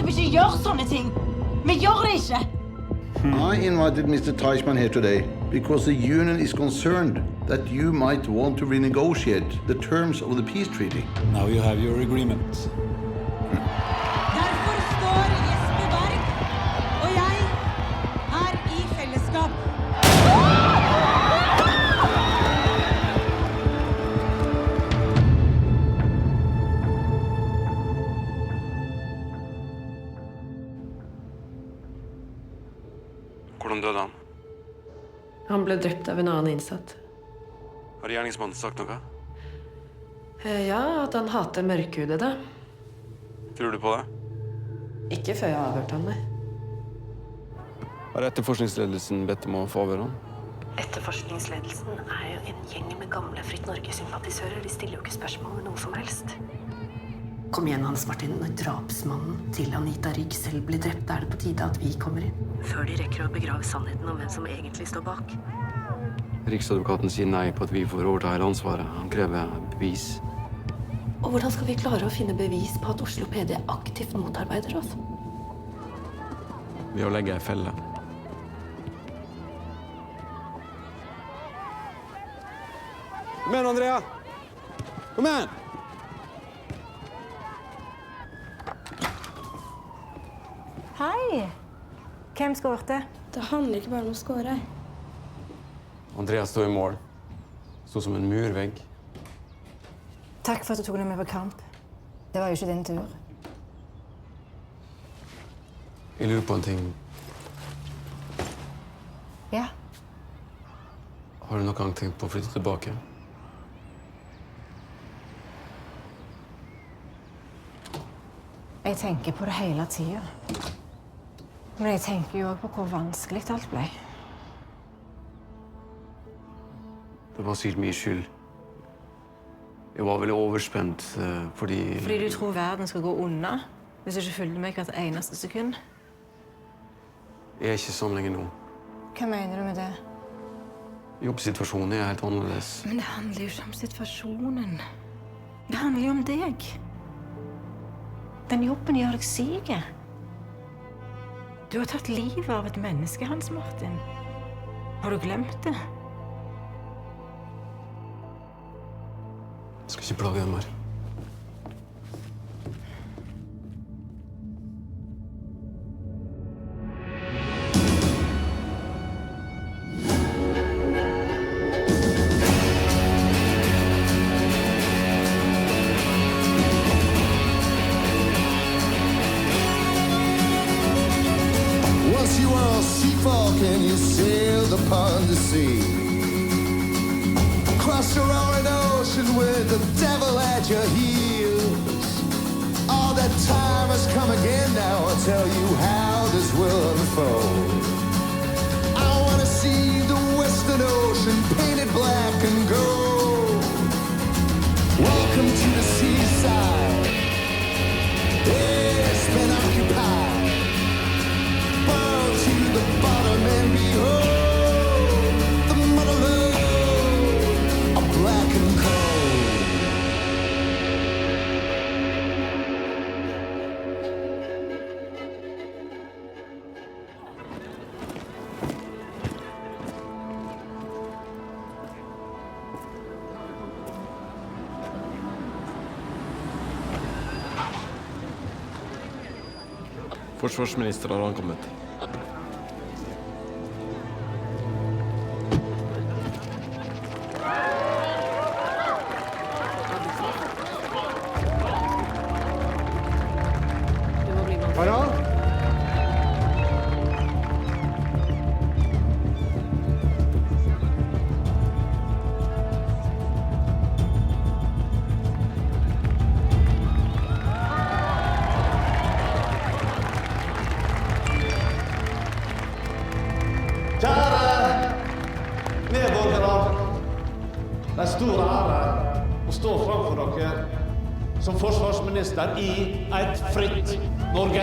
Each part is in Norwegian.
vi ikke gjør sånne ting. Vi gjør det ikke. I invited Mr. Teichmann here today because the union is concerned that you might want to renegotiate the terms of the peace treaty. Now you have your agreement. Derfor står Jesper Berg og jeg her i fellesskap. Hvordan døde han? Han ble drept av en annen innsatt. Har gjerningsmannen sagt noe? Ja, at han hater mørkhudede. Tror du på det? Ikke før jeg har avhørt han, nei. Har etterforskningsledelsen bedt om å få avhøre han? Etterforskningsledelsen er jo en gjeng med gamle Fritt Norge-sympatisører. De stiller jo ikke spørsmål med noe som helst. Kom igjen, Hans Martin. Når drapsmannen til Anita Rygg selv blir drept, er det på tide at vi kommer inn. Før de rekker å begrave sannheten om hvem som egentlig står bak. Riksadvokaten sier nei på at vi får overta hele ansvaret. Han krever bevis. Og hvordan skal vi klare å finne bevis på at Oslo PD aktivt motarbeider oss? Ved å legge en felle. Kom igjen, Andrea! Kom igjen! Hei! Hvem skårte? Det handler ikke bare om å skåre. Andrea stod i mål. Stod som en murvegg. Takk for at du tok deg med på kamp. Det var jo ikke din tur. Jeg lurer på en ting. Ja. Har du noen gang tenkt på å flytte tilbake? Jeg tenker på det hele tiden. Men jeg tenker jo også på hvor vanskelig alt ble. Det var sikkert min skyld. Jeg var veldig overspent fordi... Fordi du tror verden skal gå unna, hvis du ikke følger meg hvert eneste sekund. Jeg er ikke sånn lenger nå. Hva mener du med det? Jobbsituasjonen er helt annerledes. Men det handler jo ikke om situasjonen. Det handler jo om deg. Den jobben gjør deg syk. Du har tatt livet av et menneske, Hans Martin. Har du glemt det? Jeg skal ikke plage deg mer. Once you were on Seafolk and you sailed upon the sea. Crossed the roaring ocean with the devil at your heels. All that time has come again now. I'll tell you how this will unfold. I want to see the Western Ocean painted black and gold. Welcome to the seaside. It's been occupied. Bow to the bottom and behold the motherland of black and cold. Forsvarsministeren har ankommet. Kjære medborgere, det er stor ære å stå framfor dere som forsvarsminister i et fritt Norge.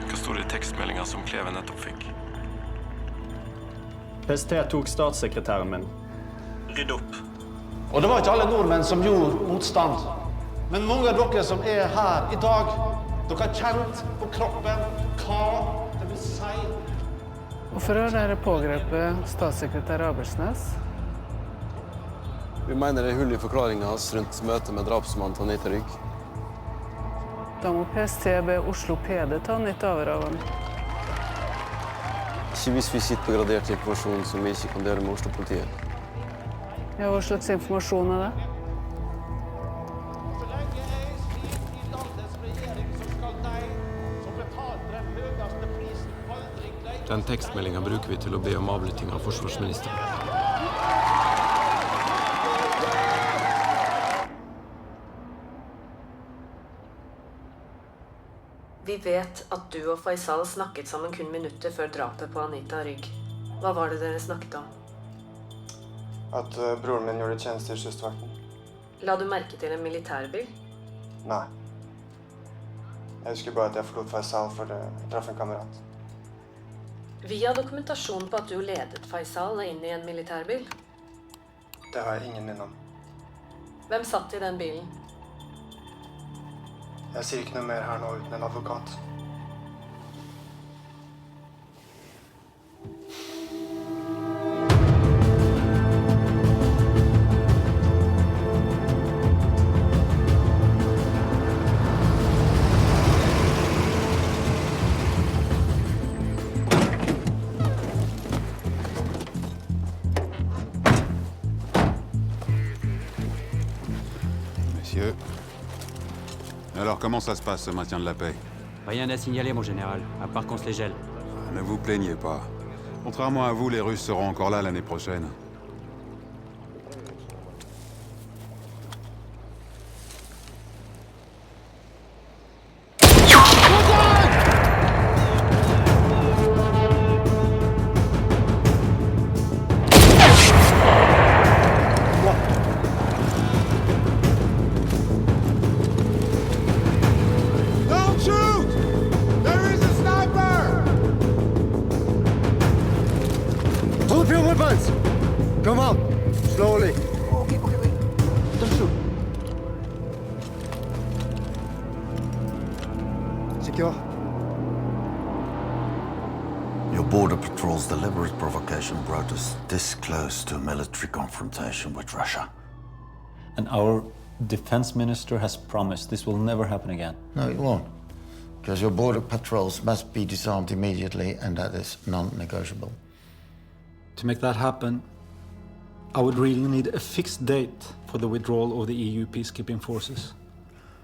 Hva står det i tekstmeldingen som Kleve nettopp fikk? PST tok statssekretæren min. Rydd opp. Og det var ikke alle nordmenn som gjorde motstand. Men mange av dere som er her i dag, dere har kjent på kroppen hva det vil si. Hvorfor har dere pågrepet statssekretær Abersnes? Vi mener det hull i forklaringen hans rundt møtet med drapsmannen til Anita Rygg. Da må PST be Oslo PD ta nytt avhør av ham. Ikke hvis vi sitter på gradert informasjon som vi ikke kan dele med Oslo-politiet. Ja, hva slags informasjon er det? Så lenge jeg sitter i landets regjering, så skal de som betalte den høyeste prisen aldri glemme. Den tekstmeldingen bruker vi til å be om avlytting av forsvarsministeren. Vi vet at du og Faisal snakket sammen kun minutter før drapet på Anita Rygg. Hva var det dere snakket om? At broren min gjorde tjeneste i kystvakten. La du merke til en militærbil? Nei. Jeg husker bare at jeg forlot Faisal for å treffe en kamerat. Vi har dokumentasjon på at du ledet Faisal inn i en militærbil. Det har jeg ingen minne om. Hvem satt i den bilen? Jeg sier ikke noe mer her nå uten en advokat. Messieurs. Alors, comment ça se passe, ce maintien de la paix? Rien à signaler, mon général, à part qu'on se les gèle. Ne vous plaignez pas. Contrairement à vous, les Russes seront encore là l'année prochaine. Come on, slowly. Okay. Don't shoot. Secure. Your border patrol's deliberate provocation brought us this close to a military confrontation with Russia. And our defense minister has promised this will never happen again. No, it won't. Because your border patrols must be disarmed immediately, and that is non-negotiable. To make that happen, I would really need a fixed date for the withdrawal of the EU peacekeeping forces.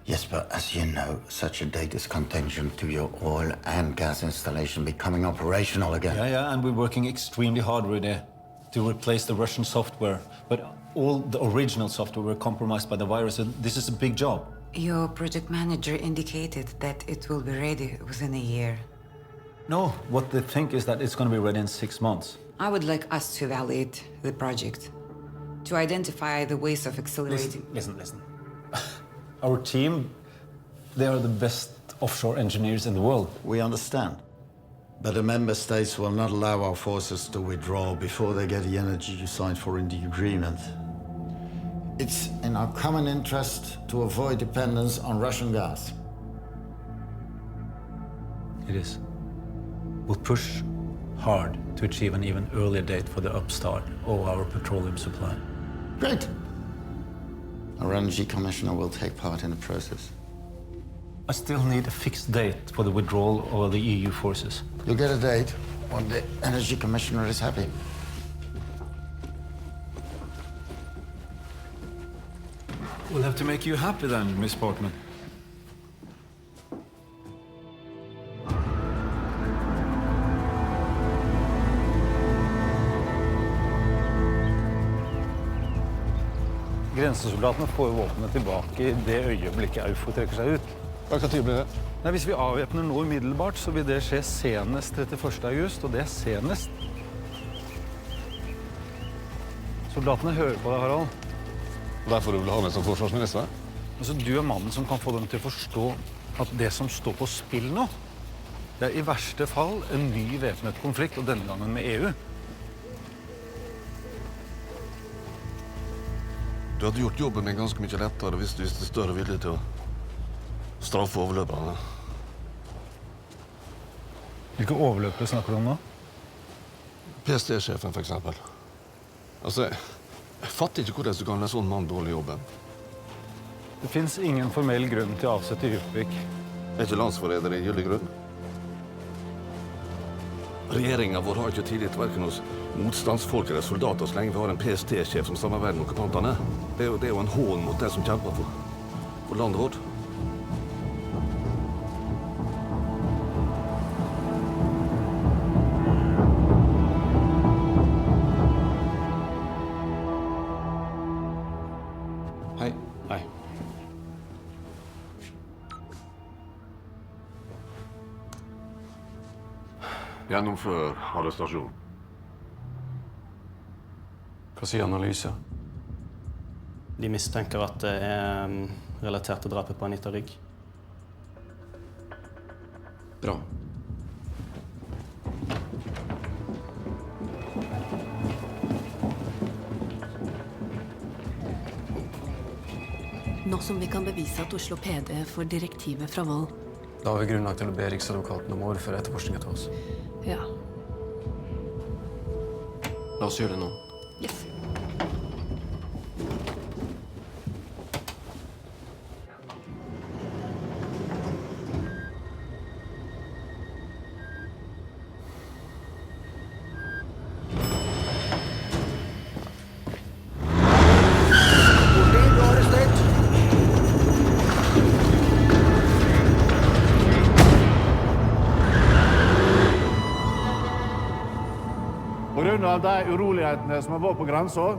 Yes, but as you know, such a date is contingent to your oil and gas installation becoming operational again. Yeah, and we're working extremely hard with it to replace the Russian software. But all the original software were compromised by the virus, and this is a big job. Your project manager indicated that it will be ready within a year. No, what they think is that it's going to be ready in 6 months. I would like us to evaluate the project, to identify the ways of accelerating. Listen. Our team, they are the best offshore engineers in the world. We understand. But the member states will not allow our forces to withdraw before they get the energy you signed for in the agreement. It's in our common interest to avoid dependence on Russian gas. It is. We'll push hard to achieve an even earlier date for the upstart of our petroleum supply. Great. Our energy commissioner will take part in the process. I still need a fixed date for the withdrawal of the EU forces. You'll get a date when the energy commissioner is happy. We'll have to make you happy then, Miss Portman. Grensesoldatene får jo våpenet tilbake i det øyeblikket Eufo trekker seg ut. Hva tid blir det? Nei, hvis vi avvæpner nå umiddelbart, så vil det skje senest 31. august, og det er senest. Soldatene hører på deg, Harald. Derfor du vil ha meg som forsvarsminister? Altså, du er mannen som kan få dem til å forstå at det som står på spill nå, det er i verste fall en ny væpnet konflikt, og denne gangen med EU. Du hadde gjort jobben min ganske mye lettere hvis du viste større vilje til å straffe overløperne. Hvilke overløpere snakker du om nå? PST-sjefen, for eksempel. Altså, jeg fatter ikke hvordan du kan la en sånn mann dårlig jobben. Det finnes ingen formell grunn til å avsette Djupvik. Er ikke landsforræder i gyldig grunn? Regjeringen vår har ikke tillit hverken hos motstandsfolk eller soldater så lenge vi har en PST-sjef som samarbeider med okkupantene. Det er jo en hån mot de som kjemper for landet vårt. Hei. Hei. Gjennomfør arrestasjon. Hva sier analyse? De mistenker at det er relatert til drapet på Anita Rygg. Bra. Nå som vi kan bevise at Oslo PD får direktivet fra Vold. Da har vi grunnlag til å be Riksadvokaten om å overføre etterforskningen til oss. Ja. La oss gjøre det nå. Yes. På grunn av de urolighetene som har vært på grensen,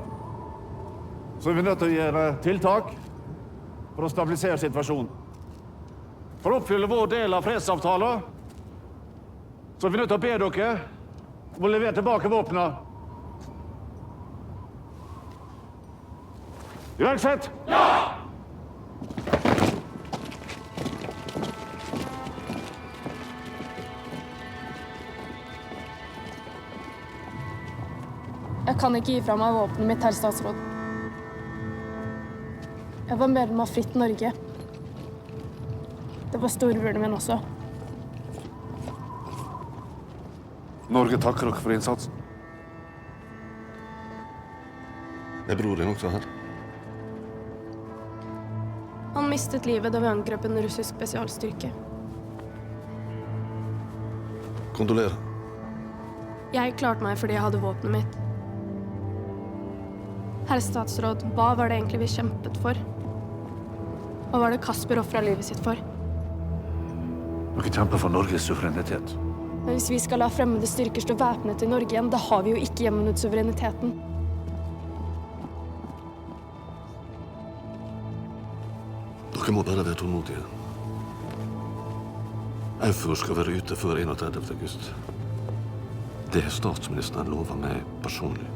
så er vi nødt til å gjøre tiltak for å stabilisere situasjonen. For å oppfylle vår del av fredsavtalen, så er vi nødt til å be dere om å levere tilbake våpnene. Iverksett! Ja! Jeg kan ikke gi fra meg våpenet mitt, herr statsråd. Jeg var medlem av Fritt Norge. Det var storebroren min også. Norge takker dere for innsatsen. Er bror din også her? Han mistet livet da vi angrep en russisk spesialstyrke. Kondolerer. Jeg klarte meg fordi jeg hadde våpenet mitt. Herr statsråd, hva var det egentlig vi kjempet for? Hva var det Kasper offret livet sitt for? Dere kjemper for Norges suverenitet. Men hvis vi skal la fremmede styrker stå væpnet i Norge igjen, da har vi jo ikke hjemmet suvereniteten. Dere må bare være tålmodige. EUFOR skal være ute før 31. august. Det har statsministeren lovet meg personlig.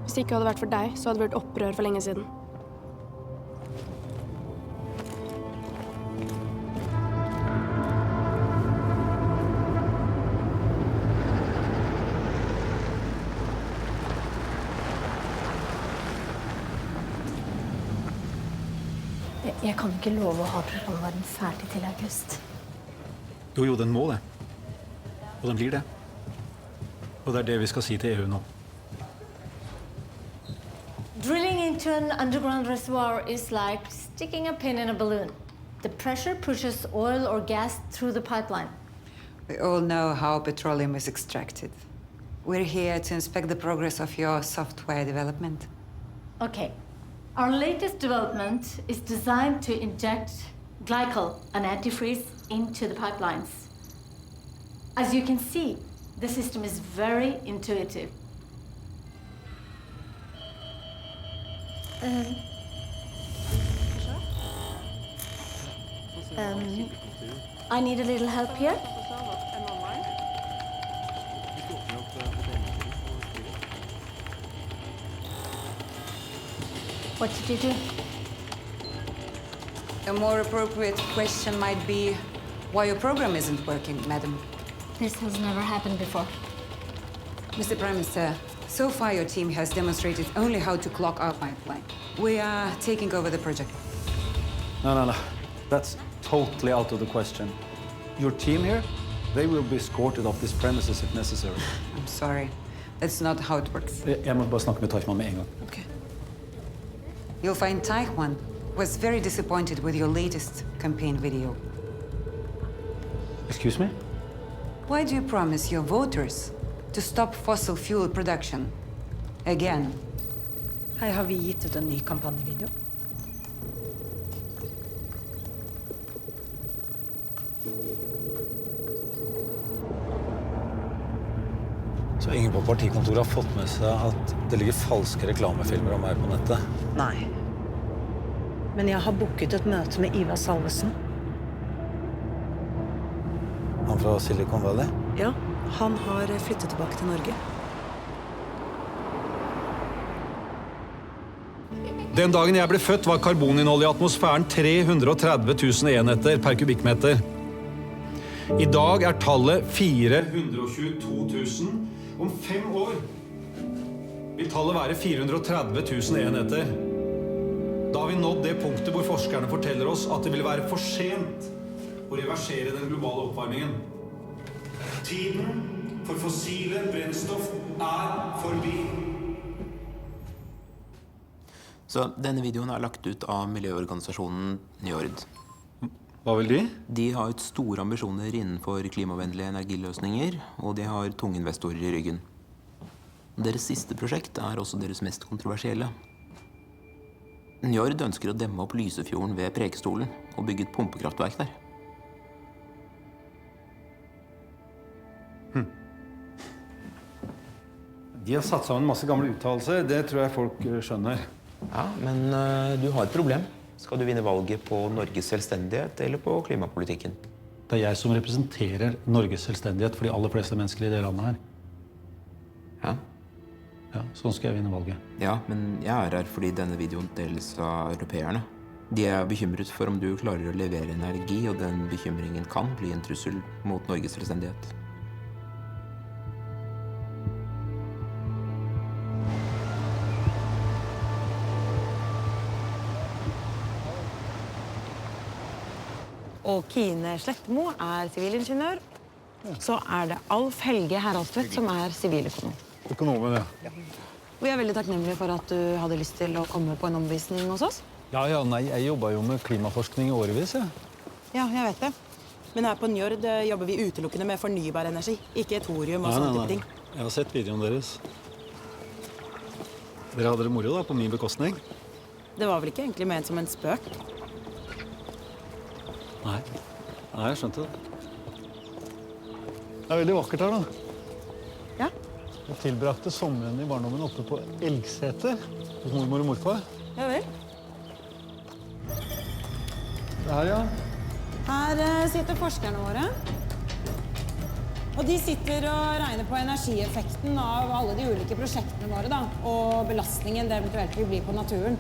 Hvis det ikke hadde vært for deg, så hadde det vært opprør for lenge siden. Jeg kan ikke love å ha programvaren ferdig til august. Jo, den må det. Og den blir det. Og det er det vi skal si til EU nå. Drilling into an underground reservoir is like sticking a pin in a balloon. The pressure pushes oil or gas through the pipeline. We all know how petroleum is extracted. We're here to inspect the progress of your software development. Okay. Our latest development is designed to inject glycol, an antifreeze, into the pipelines. As you can see, the system is very intuitive. I need a little help here. What did you do? A more appropriate question might be, why your program isn't working, madam. This has never happened before. Mr. Prime Minister, so far your team has demonstrated only how to clock our pipeline. We are taking over the project. No. That's totally out of the question. Your team here, they will be escorted off this premises if necessary. I'm sorry. That's not how it works. Jeg må bare snakke med Teichmann med en gang. Okay. You'll find Taiwan was very disappointed with your latest campaign video. Excuse me? Why do you promise your voters to stop fossil fuel production again? Hei, har vi gitt ut en ny kampanjevideo? Så ingen på partikontoret har fått med seg at det ligger falske reklamefilmer om meg på nettet? Nei. Men jeg har booket et møte med Ivar Salvesen. Han fra Silicon Valley? Ja, han har flyttet tilbake til Norge. Den dagen jeg ble født var karboninnholdet i atmosfæren 330 000 enheter per kubikkmeter. I dag er tallet 422 000. Om 5 år vil tallet være 430 000 enheter. Da har vi nådd det punktet hvor forskerne forteller oss at det vil være for sent å reversere den globale oppvarmingen. Tiden for fossile brennstoff forbi. Så denne videoen er lagt ut av miljøorganisasjonen Njord. Hva vil de? De har et store ambisjoner innenfor klimavennlige energiløsninger, og de har tunge investorer i ryggen. Deres siste prosjekt er også deres mest kontroversielle. Njord ønsker å demme opp Lysefjorden ved Preikestolen og bygge et pumpekraftverk der. De har satt sammen masse gamle uttalelser, det tror jeg folk skjønner. Ja, men du har et problem. Skal du vinne valget på Norges selvstendighet eller på klimapolitikken? Det er jeg som representerer Norges selvstendighet for de aller fleste mennesker i det landet her. Ja? Ja, sånn skal jeg vinne valget. Ja, men jeg er her fordi denne videoen deles av europeerne. De er bekymret for om du klarer å levere energi, og den bekymringen kan bli en trussel mot Norges selvstendighet. Og Kine Slettemo er sivilingeniør. Så er det Alf Helge Heraldsvedt som er siviløkonom. Økonomen, ja. Vi er veldig takknemlige for at du hadde lyst til å komme på en omvisning hos oss. Ja, nei, jeg jobbet jo med klimaforskning i årevis, ja. Ja, jeg vet det. Men her på Njord jobber vi utelukkende med fornybar energi, ikke thorium og sånne type ting. Jeg har sett videoen deres. Dere hadde det moro da, på min bekostning? Det var vel ikke egentlig ment som en spøk? Nei, jeg skjønte det. Det er veldig vakkert her, da. Ja. Jeg tilbrakte sommeren i barndommen oppe på Elgseter, hos mormor og morfar. Ja vel. Det her, ja. Her sitter forskerne våre. Og de sitter og regner på energieffekten av alle de ulike prosjektene våre, da, og belastningen det eventuelt vil bli på naturen.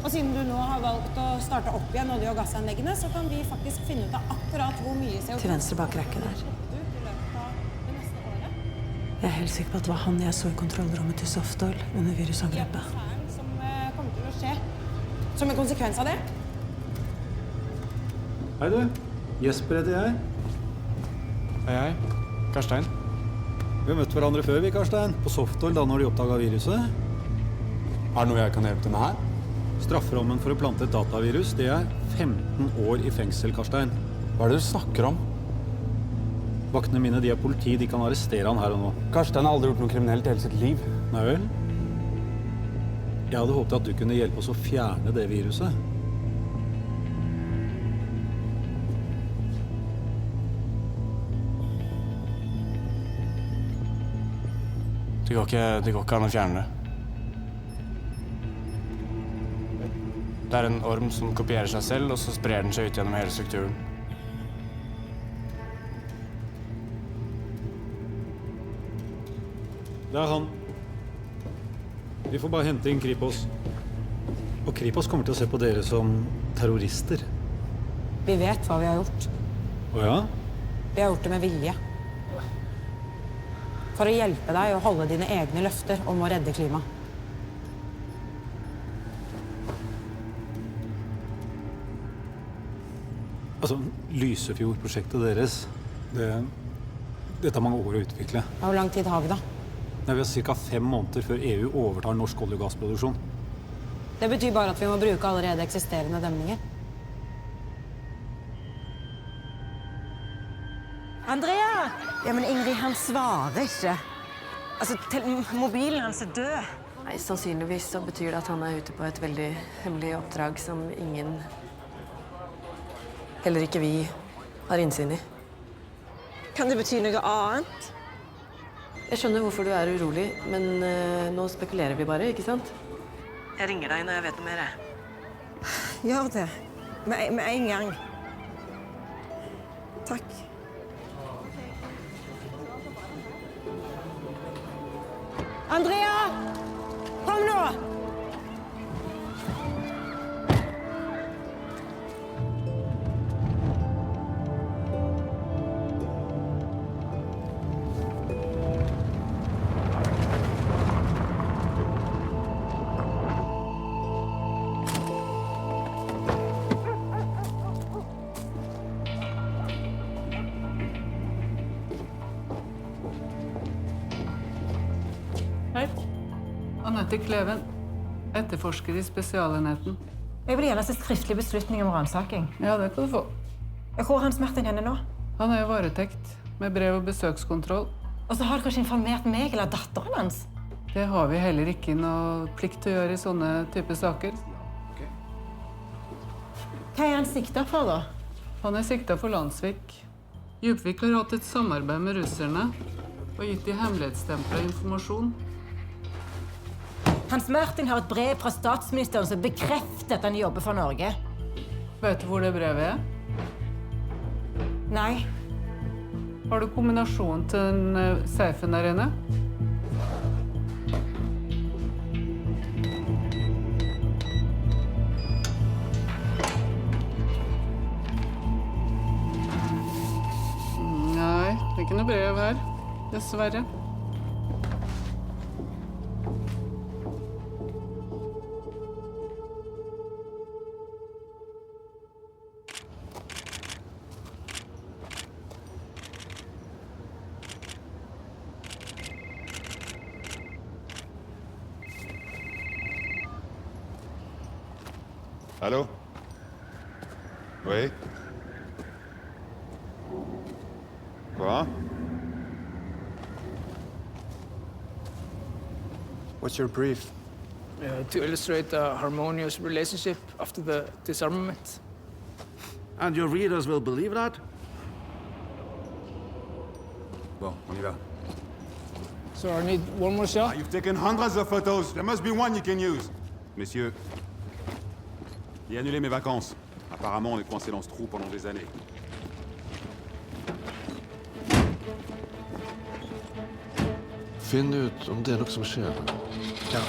Og siden du nå har valgt å starte opp igjen olje- og gassanleggene, så kan vi faktisk finne ut av akkurat hvor mye CO2... Til venstre bak rekken der. Jeg er helt sikker på at det var han jeg så i kontrollrommet til Softol under virusangrepet. Som kommer til å skje som en konsekvens av det. Hei du, Jesper heter jeg. Hei, Karstein. Vi har møtt hverandre før vi, Karstein. På Softol, da når de oppdaget viruset. Er det noe jeg kan hjelpe til med her? Strafferammen for å plante et datavirus, det er 15 år i fengsel, Karstein. Hva er det du snakker om? Vaktene mine, de er politi, de kan arrestere han her og nå. Karstein har aldri gjort noe kriminelt i hele sitt liv. Nei vel? Jeg hadde håpet at du kunne hjelpe oss å fjerne det viruset. Det går ikke an å fjerne det. Det er en orm som kopierer seg selv, og så sprer den seg ut gjennom hele strukturen. Det er han. Vi får bare hente inn Kripos. Og Kripos kommer til å se på dere som terrorister. Vi vet hva vi har gjort. Ja? Vi har gjort det med vilje. For å hjelpe deg å holde dine egne løfter om å redde klimaet. Altså, Lysefjord-prosjektet deres, det tar mange år å utvikle. Hvor lang tid har vi da? Vi har ca. 5 måneder før EU overtar norsk olje- og gassproduksjon. Det betyr bare at vi må bruke allerede eksisterende demninger. Andrea! Ja, men Ingrid, han svarer ikke. Altså, mobilen hans er død. Nei, sannsynligvis så betyr det at han er ute på et veldig hemmelig oppdrag som ingen, heller ikke vi, har innsyn i. Kan det bety noe annet? Jeg skjønner hvorfor du er urolig, men nå spekulerer vi bare, ikke sant? Jeg ringer deg når jeg vet noe mer. Gjør det. Med en gang. Takk. Andrea! Kom nå! Hei. Annette Kleven, etterforsker i spesialenheten. Jeg vil gjerne se skriftlig beslutning om ransaking. Ja, det kan du få. Hvor er Hans Martin henne nå? Han er i varetekt, med brev- og besøkskontroll. Og så har dere ikke informert meg eller datteren hans? Det har vi heller ikke noe plikt til å gjøre i sånne type saker. Hva er han siktet for, da? Han er siktet for Landsvik. Djupvik har hatt et samarbeid med russerne og gitt de hemmelighetsstemplet informasjon. Hans Martin har et brev fra statsministeren som bekrefter at han jobber for Norge. Vet du hvor det brevet er? Nei. Har du kombinasjonen til den safen der inne? Nei, det er ikke noe brev her. Dessverre. Allô? Oui? Quoi? What's your brief? To illustrate a harmonious relationship after the disarmament. And your readers will believe that? Bon, on y va. So I need one more shot? You've taken hundreds of photos. There must be one you can use. Messieurs, j'ai annulé mes vacances. Apparemment, on est coincé dans ce trou pendant des années. Finn ut om det er noe som skjer. Ja.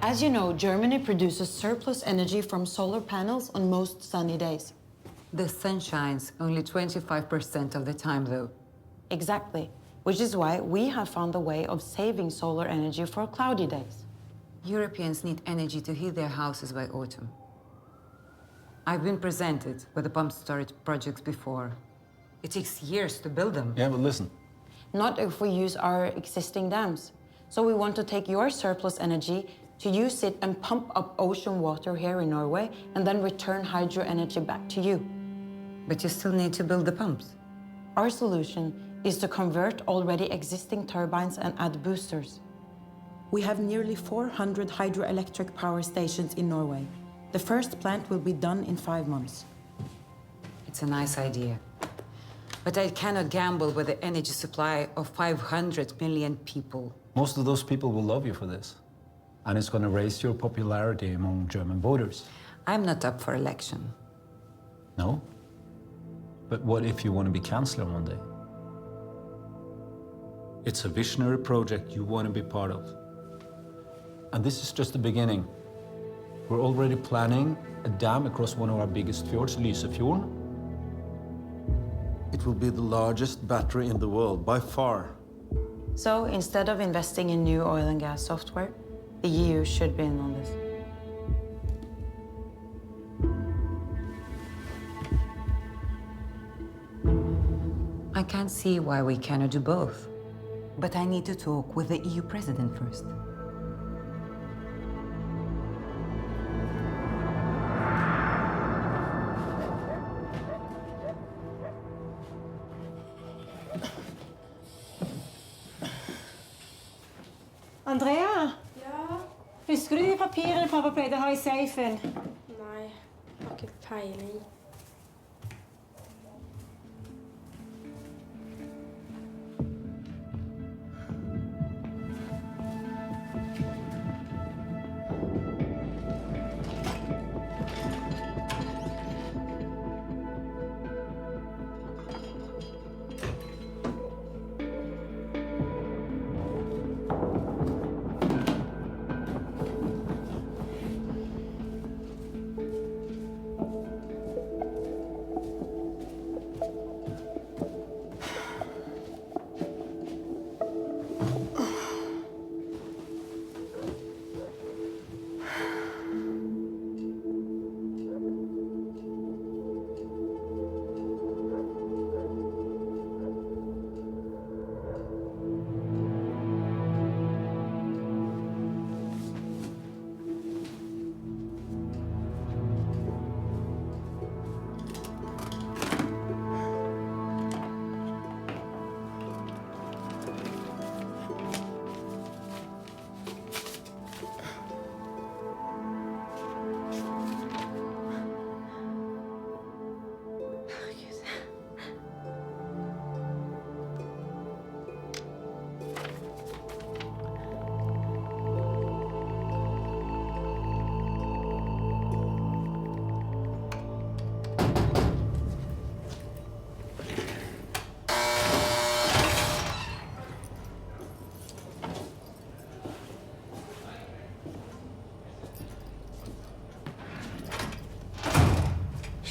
As you know, Germany produces surplus energy from solar panels on most sunny days. The sun shines only 25% of the time, though. Exactly, which is why we have found a way of saving solar energy for cloudy days. Europeans need energy to heat their houses by autumn. I've been presented with the pump storage projects before. It takes years to build them. Yeah, but listen. Not if we use our existing dams. So we want to take your surplus energy to use it and pump up ocean water here in Norway and then return hydro energy back to you. But you still need to build the pumps. Our solution is to convert already existing turbines and add boosters. We have nearly 400 hydroelectric power stations in Norway. The first plant will be done in 5 months. It's a nice idea. But I cannot gamble with the energy supply of 500 million people. Most of those people will love you for this. And it's going to raise your popularity among German voters. I'm not up for election. No? But what if you want to be chancellor one day? It's a visionary project you want to be part of. And this is just the beginning. We're already planning a dam across one of our biggest fjords, Lysefjorden. It will be the largest battery in the world, by far. So instead of investing in new oil and gas software, the EU should be in on this. I can't see why we cannot do both. But I need to talk with the EU president first. Andrea? Ja? Husker du de papirene pappa pleide å ha i safen? Nei, jeg har ikke peiling.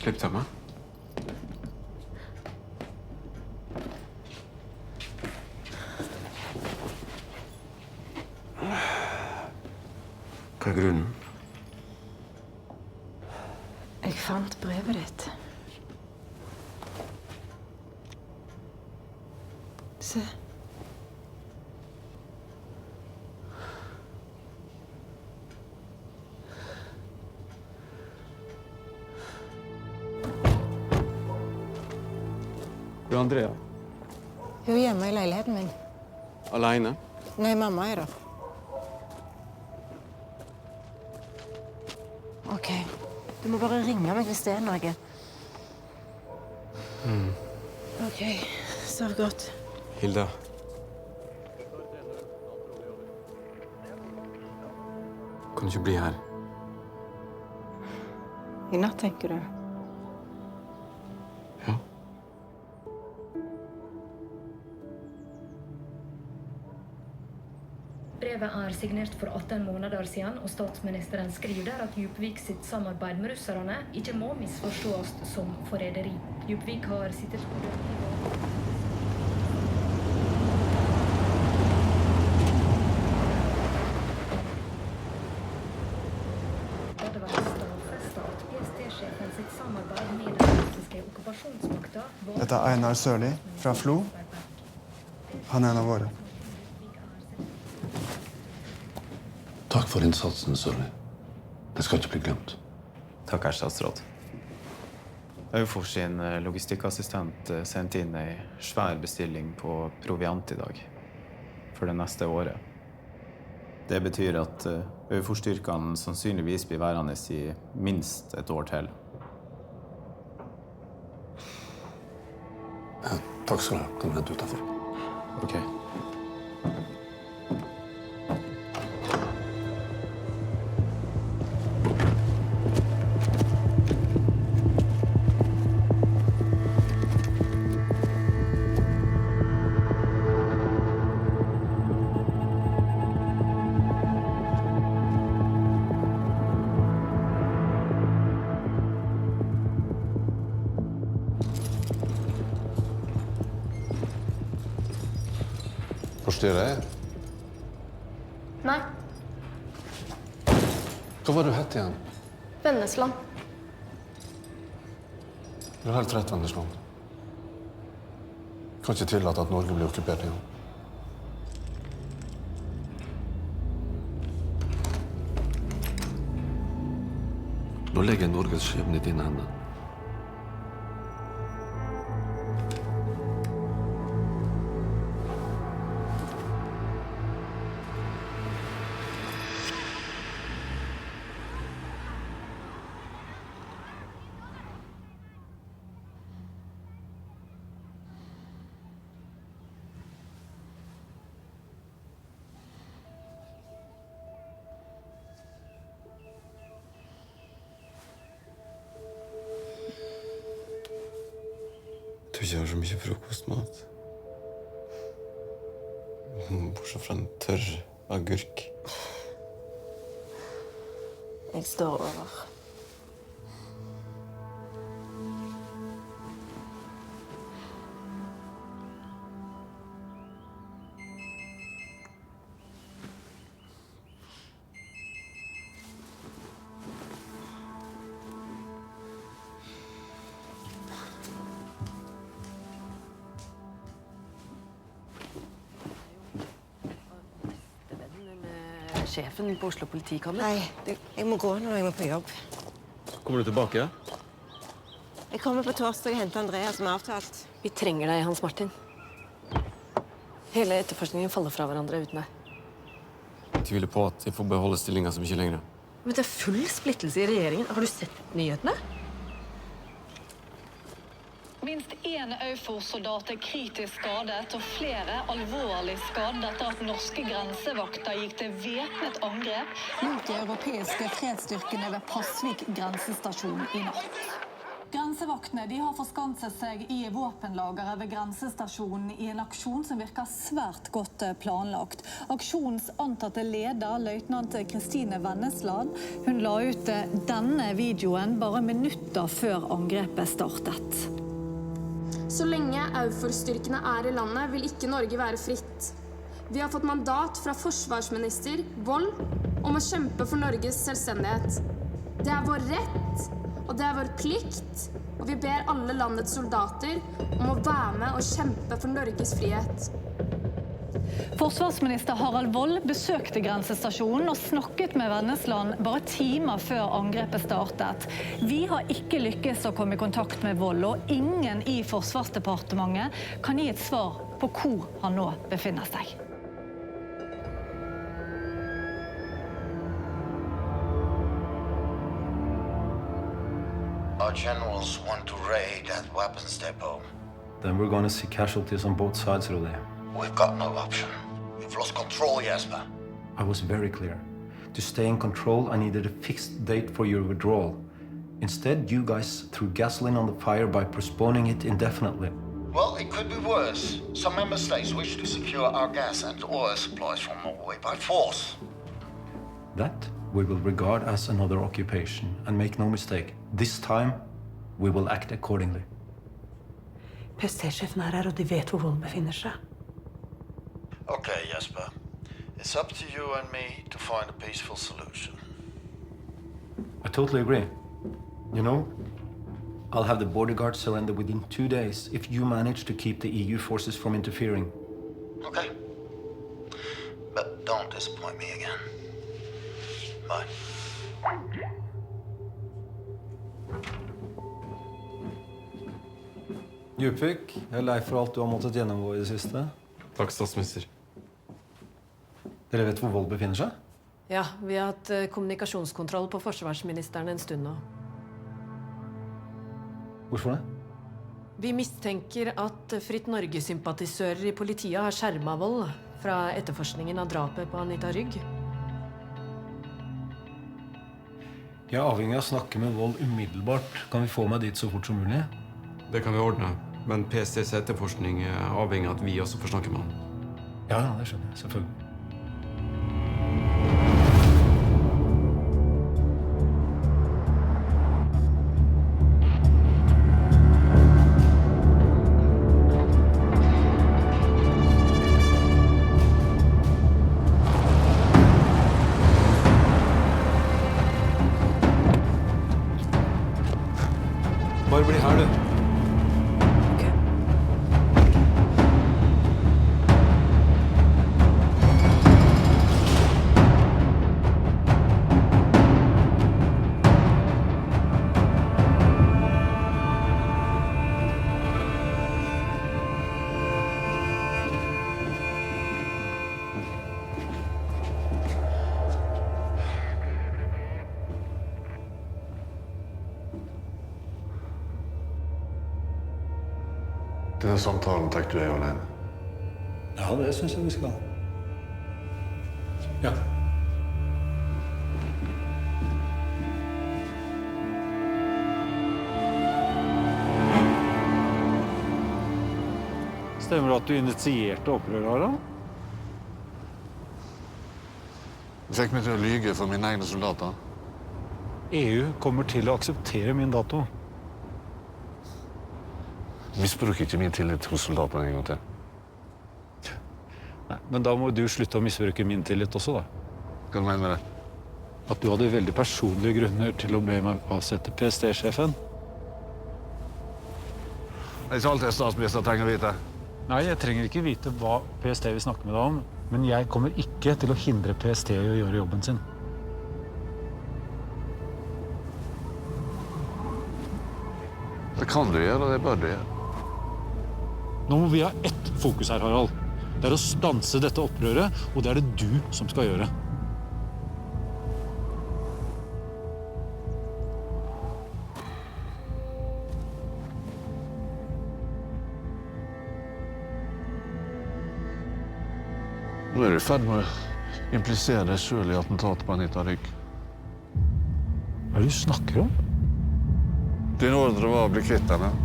Slipp til meg. Hva grunnen? Jeg fant brevet ditt. Se. Du, Andrea. Hun er hjemme i leiligheten min. Alene? Nei, mamma er der. OK. Du må bare ringe meg hvis det er noe. OK. Sov godt. Hilda. Kan du ikke bli her? I natt, tenker du? Brevet er signert for 18 måneder siden, og statsministeren skriver der at Djupvik sitt samarbeid med russerne ikke må misforstås som forræderi. Djupvik har sittet på Dette er Einar Sørli fra Flo. Han er en av våre. Takk for innsatsen, Sørli. Det skal ikke bli glemt. Takk, herr statsråd. Eufor sin logistikkassistent sendte inn en svær bestilling på proviant i dag for det neste året. Det betyr at Eufor-styrkene sannsynligvis blir værende i minst et år til. Takk skal du ha. Kan du vente utenfor? Ok. Forstyrrer jeg? Nei, Hva var du hett igjen? Vennesland. Du har helt rett, Vennesland. Kan ikke tillate at Norge blir okkupert igjen. Nå legger jeg Norges skjebne i dine hender. Du ikke har så mye frokostmat. Bortsett fra en tørr agurk. Jeg står over. Sjefen på Oslo politikammer. Nei, jeg må gå når jeg må på jobb. Kommer du tilbake? Jeg kommer på torsdag og henter Andreas som avtalt. Vi trenger deg, Hans Martin. Hele etterforskningen faller fra hverandre uten deg. Jeg tviler på at jeg får beholde stillingen som ikke lenger. Men det er full splittelse i regjeringen. Har du sett nyhetene? Minst én EUFOR-soldat er kritisk skadet og flere alvorlig skadet etter at norske grensevakter gikk til væpnet angrep mot de europeiske fredsstyrkene ved Pasvik grensestasjon i natt. Grensevaktene har forskanset seg i våpenlageret ved grensestasjonen i en aksjon som virker svært godt planlagt. Aksjonens antatte leder, løytnant Kristine Vennesland, hun la ut denne videoen bare minutter før angrepet startet. Så lenge EUFOR-styrkene er i landet, vil ikke Norge være fritt. Vi har fått mandat fra forsvarsminister Wold om å kjempe for Norges selvstendighet. Det er vår rett, og det er vår plikt, og vi ber alle landets soldater om å være med og kjempe for Norges frihet. Forsvarsminister Harald Wold besøkte grensestasjonen og snakket med Vennesland bare timer før angrepet startet. Vi har ikke lykkes å komme i kontakt med Wold, og ingen i Forsvarsdepartementet kan gi et svar på hvor han nå befinner seg. Our generals want to raid that weapons depot. Then we're going to see casualties on both sides, Rudi. We've got no option. We've lost control, Jesper. I was very clear. To stay in control, I needed a fixed date for your withdrawal. Instead, you guys threw gasoline on the fire by postponing it indefinitely. Well, it could be worse. Some member states wish to secure our gas and oil supplies from Norway by force. That we will regard as another occupation. And make no mistake, this time we will act accordingly. PST-sjefen er her, og de vet hvor Wold befinner seg. Okay, Jesper. It's up to you and me to find a peaceful solution. I totally agree. You know, I'll have the border guard surrender within 2 days if you manage to keep the EU forces from interfering. Okay. But don't disappoint me again. Bye. Djupvik, jeg er lei for alt du har måttet gjennomgå i det siste. Takk, statsminister. Dere vet hvor Wold befinner seg? Ja, vi har hatt kommunikasjonskontroll på forsvarsministeren en stund nå. Hvorfor det? Vi mistenker at Fritt Norge-sympatisører i politiet har skjermet Wold fra etterforskningen av drapet på Anita Rygg. Jeg er avhengig av å snakke med Wold umiddelbart. Kan vi få meg dit så fort som mulig? Det kan vi ordne, men PSTs etterforskning er avhengig av at vi også får snakke med han. Ja, det skjønner jeg, selvfølgelig. Denne samtalen tar du alene? Ja, det synes jeg vi skal. Ja. Stemmer det at du initierte opprøret, Harald? Du fikk meg til å lyge for mine egne soldater. EU kommer til å akseptere min dato. Misbruk ikke min tillit hos soldatene en gang til. Nei, men da må du slutte å misbruke min tillit også, da. Hva du mener med det? At du hadde veldig personlige grunner til å be meg avsette PST-sjefen. Det er ikke alt det statsminister trenger å vite. Nei, jeg trenger ikke vite hva PST vil snakke med deg om, men jeg kommer ikke til å hindre PST i å gjøre jobben sin. Det kan du gjøre, og det bør du gjøre. Nå må vi ha ett fokus her, Harald. Det er å stanse dette opprøret, og det er det du som skal gjøre. Nå er du i ferd med å implisere deg selv i attentatet på Anita Rygg. Hva er det du snakker om? Din ordre var å bli kvitt henne.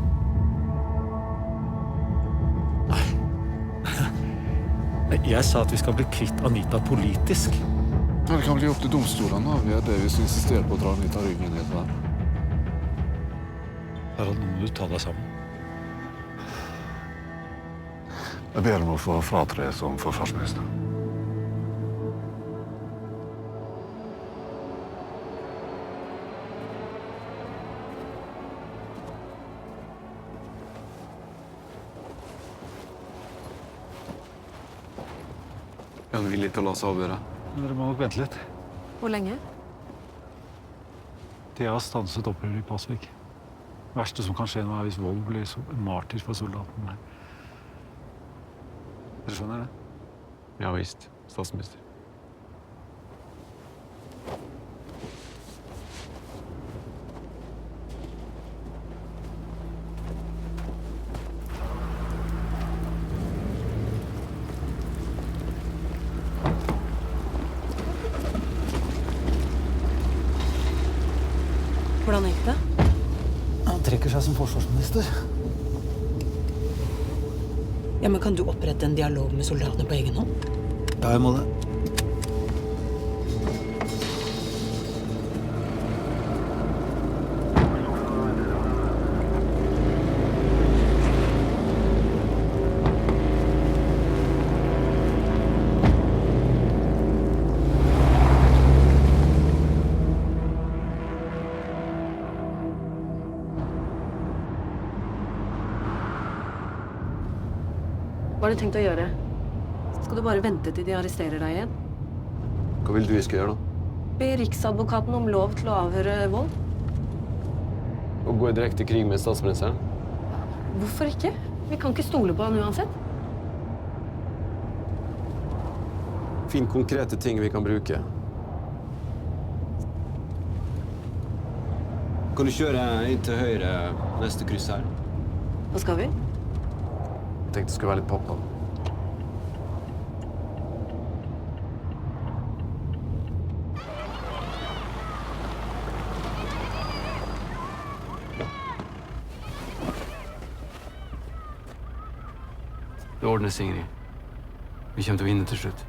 Jeg sa at vi skal bli kvitt Anita politisk. Ja, det kan bli opp til domstolene å avgjøre det hvis du insisterer på å dra Anita Rygg inn i et vern. Harald, nå må du ta deg sammen. Jeg ber om å få fratre som forsvarsminister. Er han villig til å la seg avgjøre? Dere må nok vente litt. Hvor lenge? De har stanset opprøret i Pasvik. Det verste som kan skje nå er hvis Vold blir en martyr for soldatene. Dere skjønner det? Ja visst, statsminister. Hvordan gikk det? Han trekker seg som forsvarsminister. Ja, men kan du opprette en dialog med soldatene på egen hånd? Ja, jeg må det. Hva har du tenkt å gjøre? Skal du bare vente til de arresterer deg igjen? Hva vil du vi skal gjøre da? Be Riksadvokaten om lov til å avhøre Vold? Og gå i direkte krig med statsministeren? Hvorfor ikke? Vi kan ikke stole på han uansett. Finn konkrete ting vi kan bruke. Kan du kjøre inn til høyre neste kryss her? Hva skal vi? Jeg tenkte det skulle være litt poppa. Det ordnes, Ingrid. Vi kommer til å vinne til slutt.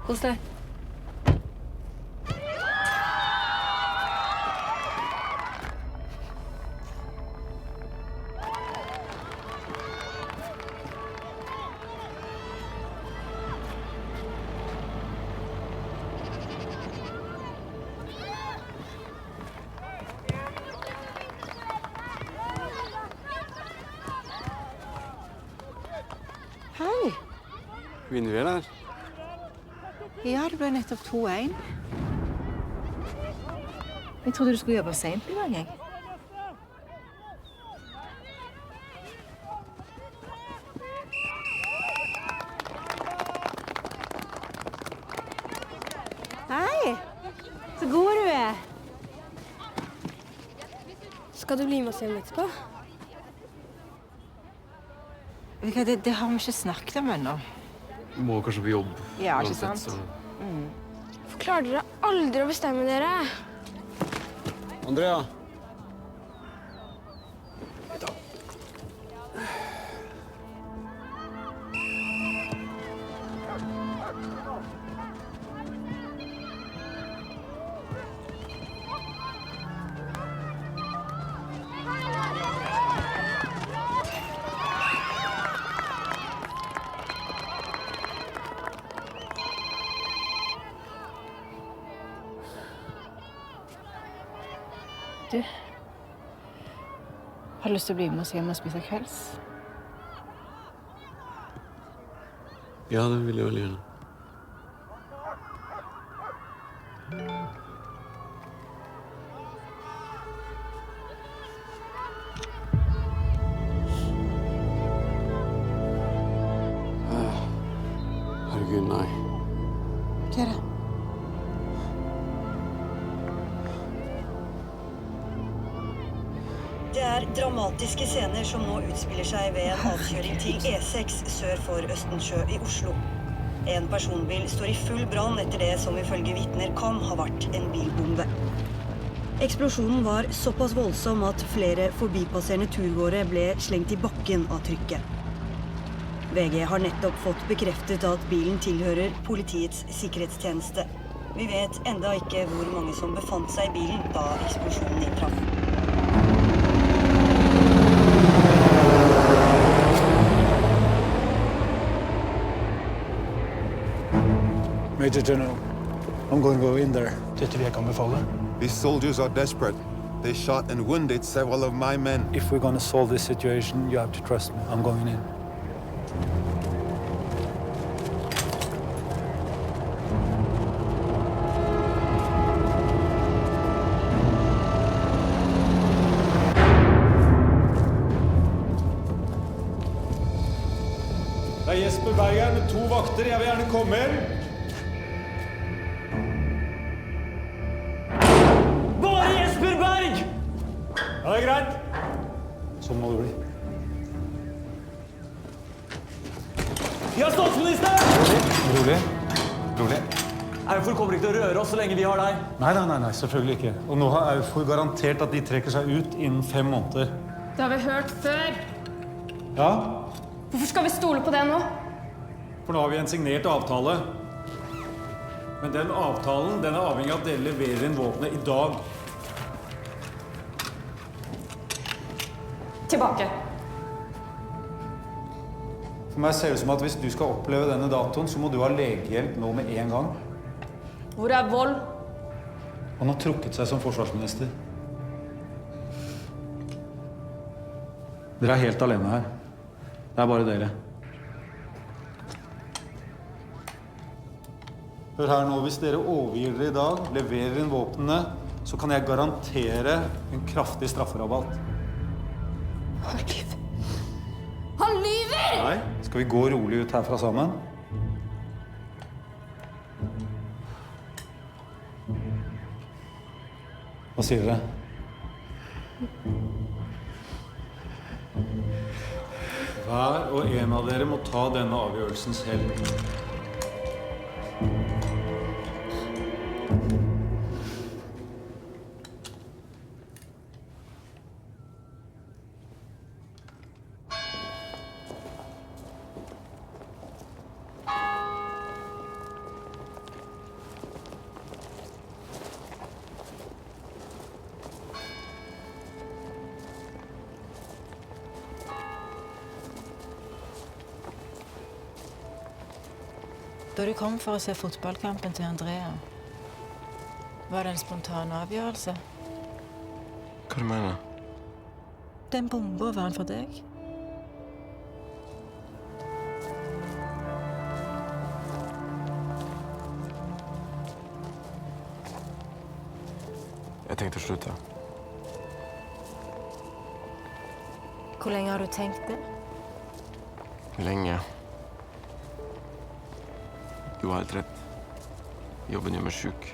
Kos deg. Hei. Vinner vi, eller? Ja, det ble nettopp 2-1. Jeg trodde du skulle jobbe sent i dag, jeg. Hei! Så god du er. Skal du bli med oss hjem etterpå? Det har vi ikke snakket om ennå. Du må kanskje på jobb. Ja, ikke uansett, sant? Hvorfor klarer dere aldri å bestemme dere? Andrea. Du, har du lyst til å bli med oss hjem og spise kvelds? Ja, det vil jeg veldig gjerne. Herregud, nei. Hva er det? Det er dramatiske scener som nå utspiller seg ved en avkjøring til E6 sør for Østensjø i Oslo. En personbil står i full brann etter det som ifølge vitner kan ha vært en bilbombe. Eksplosjonen var såpass voldsom at flere forbipasserende turgåere ble slengt i bakken av trykket. VG har nettopp fått bekreftet at bilen tilhører politiets sikkerhetstjeneste. Vi vet enda ikke hvor mange som befant seg i bilen da eksplosjonen inntraff. Major General, I'm going to go in there. Dette vil jeg kan befale. These soldiers are desperate. They shot and wounded several of my men. If we're going to solve this situation, you have to trust me. I'm going in. Det er Jesper Berg her med 2 vakter. Jeg vil gjerne komme inn. Bare Jesper Berg! Ja, det er greit. Sånn må det bli. Vi har statsminister! Rolig. Rolig. Eufor kommer ikke til å røre oss så lenge vi har deg. Nei, selvfølgelig ikke. Og nå har Eufor garantert at de trekker seg ut innen 5 måneder. Det har vi hørt før. Ja, Hvorfor skal vi stole på det nå? For nå har vi en signert avtale. Men den avtalen, den er avhengig av at dere leverer inn våpenet i dag. Tilbake. for meg ser det ut som at hvis du skal oppleve denne datoen, så må du ha legehjelp nå med en gang. Hvor er Vold? Han har trukket seg som forsvarsminister. Dere er helt alene her. Det er bare dere. Hør her nå, hvis dere overgir dere i dag, leverer inn våpnene, så kan jeg garantere en kraftig strafferabatt. Han lyver! Han lyver! Nei, skal vi gå rolig ut herfra sammen? Hva sier dere? Hver og en av dere må ta denne avgjørelsen selv. Da du kom for å se fotballkampen til Andrea, var det en spontan avgjørelse? Hva du mener? Den bomba var den for deg? Jeg tenkte å slutte. Hvor lenge har du tenkt det? Lenge. Du har helt rett. Jobben gjør meg syk.